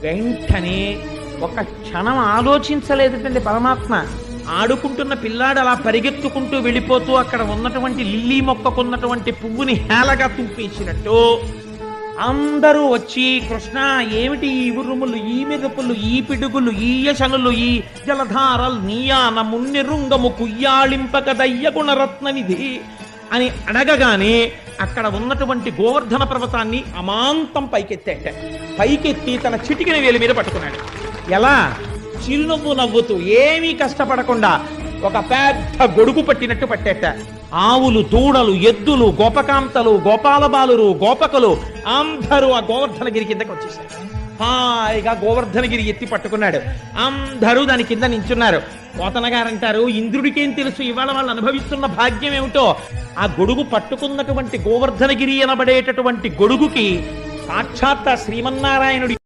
వెంటనే ఒక క్షణం ఆలోచించలేదండి పరమాత్మ. ఆడుకుంటున్న పిల్లాడు అలా పరిగెత్తుకుంటూ వెళ్ళిపోతూ అక్కడ ఉన్నటువంటి లిల్లీ మొక్కకున్నటువంటి పువ్వుని హేళగా తుంపేసినట్టు అందరూ వచ్చి, కృష్ణ ఏమిటి ఈ ఉరుములు, ఈ మెరుపులు, ఈ పిడుగులు, ఈ యశనులు, ఈ జలధారలు, నీయాన మున్నెరుంగము కుయ్యాళింపక దయ్యగుణరత్ననిధి అని అడగగానే అక్కడ ఉన్నటువంటి గోవర్ధన పర్వతాన్ని అమాంతం పైకెత్తాట. పైకెత్తి తన చిటికిన వేలి మీద పట్టుకున్నాడు. ఎలా? చిరునవ్వు నవ్వుతూ, ఏమీ కష్టపడకుండా ఒక పెద్ద గొడుగు పట్టినట్టు పట్టేట. ఆవులు, దూడలు, ఎద్దులు, గోపకాంతలు, గోపాలబాలురు, గోపకులు అందరూ ఆ గోవర్ధనగిరి కిందకి వచ్చేసారు. హాయిగా గోవర్ధనగిరి ఎత్తి పట్టుకున్నాడు. అందరూ దాని కింద నించున్నారు. పోతన గారంటారు, ఇంద్రుడికేం తెలుసు ఇవాళ వాళ్ళు అనుభవిస్తున్న భాగ్యం ఏమిటో. ఆ గొడుగు పట్టుకున్నటువంటి గోవర్ధనగిరి అనబడేటటువంటి గొడుగుకి సాక్షాత్ శ్రీమన్నారాయణుడి